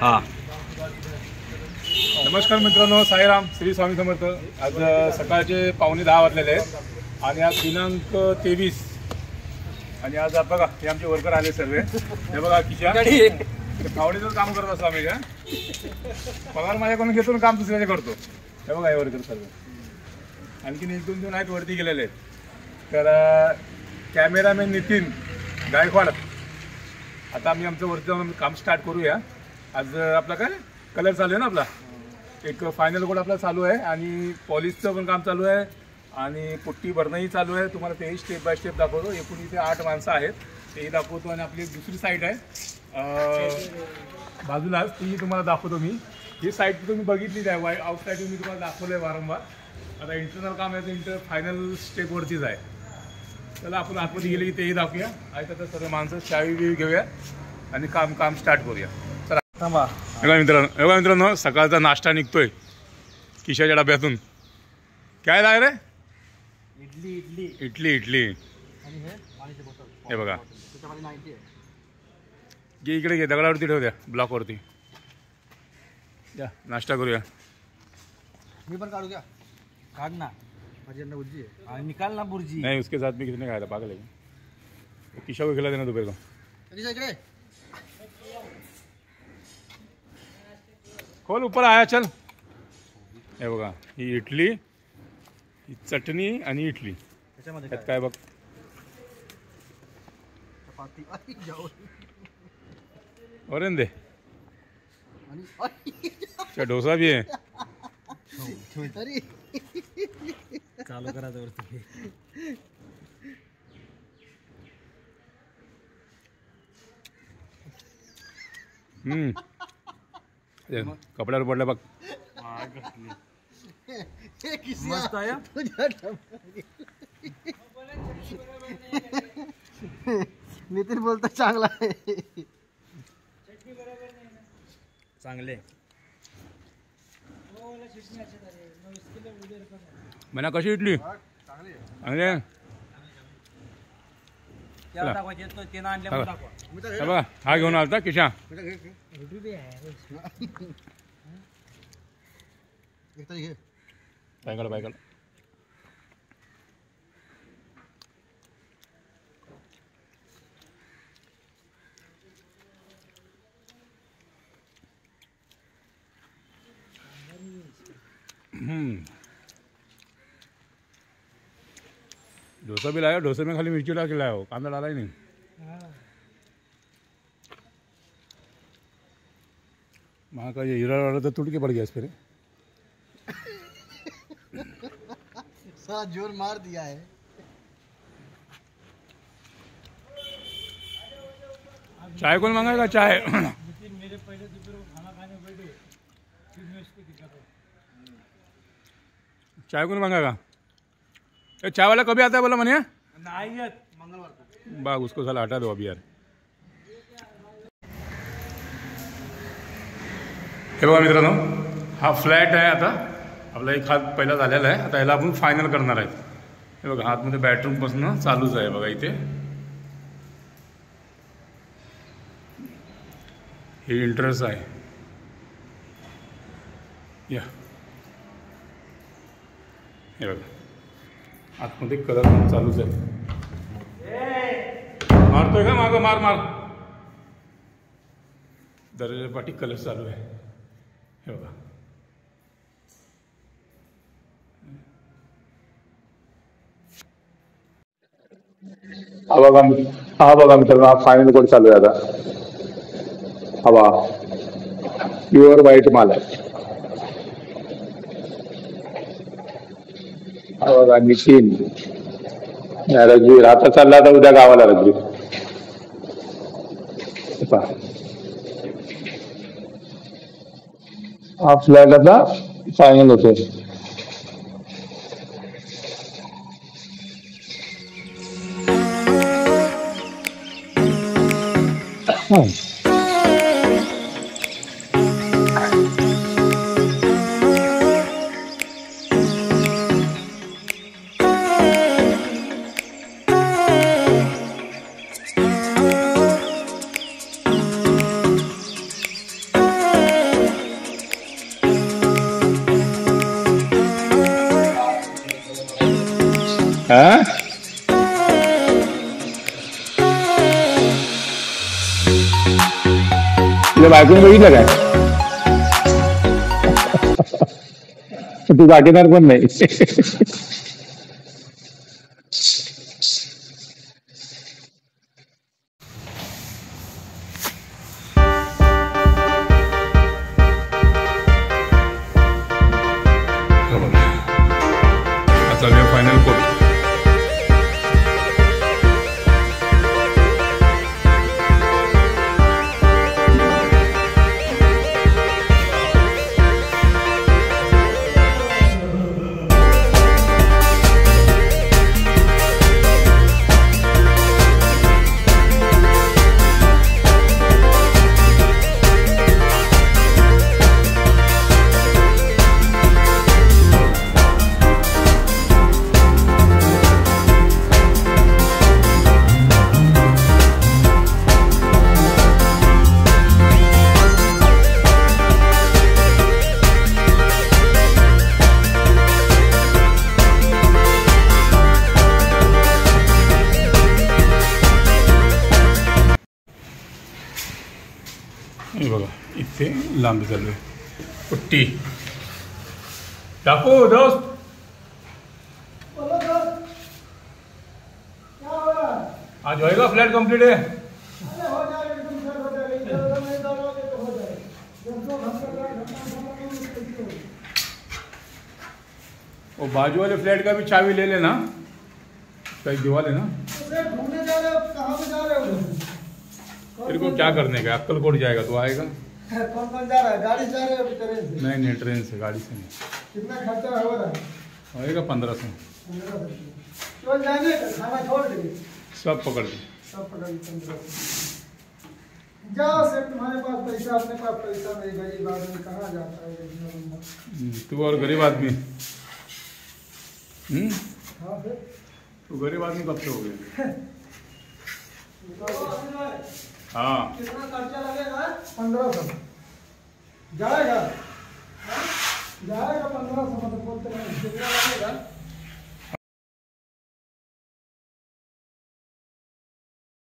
हां. नमस्कार मित्रांनो, साईराम, श्री स्वामी समर्थ. आज सकाळचे 9:45 वाजलेले आहेत आणि आज दिनांक 23. आणि आज बघा हे आमचे वर्कर आले सर्व. हे बघा किशा आवडीचं काम करत असतो आम्ही. का पगार माझ्याकडून घेतो काम दुसऱ्याचे करतो. हे बघा हे वर्कर सर्व. आणखीन 1-2 जण आहेत वरती गेलेले आहेत. तर कॅमेरामॅन नितीन गायकवाड. आता आम्ही आमचं वरती जाऊन काम स्टार्ट करूया. आज आपला काय कलर चालू आहे ना, आपला एक फायनल कोड आपला चालू आहे आणि पॉलिशचं पण काम चालू आहे आणि पुट्टी भरणंही चालू आहे. तुम्हाला तेही स्टेप बाय स्टेप दाखवतो. एकूण इथे 8 माणसं आहेत तेही दाखवतो आणि आपली एक दुसरी साईड आहे बाजूलाच, ती तुम्हाला दाखवतो मी. ही साईड तुम्ही बघितलीच आहे, आउट साईड मी तुम्हाला दाखवलं आहे वारंवार. आता इंटरनल काम आहे, फायनल स्टेपवरतीच आहे. चला आपण आतमध्ये गेले की तेही दाखवूया. आहे तर सर्व माणसं चावी घेऊया आणि काम स्टार्ट करूया. चला बघा मित्रांनो, सकाळचा नाश्ता निघतोय किशाच्या डब्यातून. काय लाय रे? इडली. हे बघा, घे इकडे, घे दगडावरती ठेव द्या, ब्लॉकवरती. या नाश्ता करूया. मी पण काढू द्या. काढ ना, माझी बुर्जी आहे. निकाल ना बुर्जी. नहीं उसके साथ भी किसी ने खाया था, पागल है. किशा को खिला देना दोपहर को. खोल, ऊपर आया, चल. हे बघा, ही इडली, ही चटणी आणि इडली. त्यात काय बघ, और दे. अच्छा डोसा भी है. चालू करा वरती. कपड्यावर पडलं बघ. मस्त आहे. नितीन बोलता चांगला आहे. चांगले म्हणा कशी इडली चांगली. बघा हा घेऊन आलता किशा. बायकल डोसा भी लाया. डोसे में खाली मिर्ची डाल के लाया हो, कांदा डाला ही नहीं. वहाँ का ये हीरा वाला तो टूट के पड़ गया इस पर. सारा जोर मार दिया है. चाय कौन मंगाएगा? चाय मेरे पहले खाना खाने बैठे, फिर मैं उसको दिखाता हूँ. चाय कौन मंगाएगा? ये चाय वाला कभी आता है बोला मनिया? नहीं है, मंगलवार को. बाग उसको साला हटा दो अभी यार. हे बघा मित्रांनो, हा फ्लॅट आहे. आता आपला एक हात पहिला झालेला आहे. आता ह्याला आपण फायनल करणार आहेत. हे बघा हातमध्ये बॅटरूमपासून चालूच आहे बघा. इथे हे इंटरेस्ट आहे. या हे बघा आतमध्ये कलर पण चालूच आहे. मारतोय का मागं? मार. दरवाजा पाठी कलर चालू आहे. हे बघा हा बघा मित्रांनो, हा फायनल कोड चालू आहे आता. हवा प्युअर व्हाईट माल आहे. हा बघा नितीन रघुवीर. आता चालला आता उद्या गावाला रघुवीर. हा फ्लॅट आता फायनल होतोय. हा तुझ्या बायकोने बघितलं काय तू दाखवणार पण नाही चालूया फायनल कोट हे बघा इथे लांबी चालू आहे पुट्टी टाकू दोस्त आज होएगा फ्लैट कंप्लीट है वो बाजू वाले फ्लैट का भी चाबी ले लेना कहीं दिवा लेना घूमने जा रहे हो कहाँ पे जा रहे हो तेरे को क्या करने का अक्कलकोट जाएगा तो आएगा कौन कौन जा रहा है गाड़ी से जा रहे हो अभी ट्रेन से नहीं नहीं ट्रेन से गाड़ी से नहीं कितना खर्चा हो रहा है होएगा 1500 तो जाने का खाना छोड़ देंगे सब पकड़ ली सब पकड़ 1500 जाओ सेठ तुम्हारे पास पैसा अपने पास पैसा नहीं गरीब आदमी कहाँ जाता है इतना लंबा तू और गरीब आदमी हाँ फिर तू गरीब आदमी कब से हो गया हाँ कितना खर्चा लगेगा 1500 जाएगा हाँ? जाएगा 1500 मतलब बोलते हैं कितना लगेगा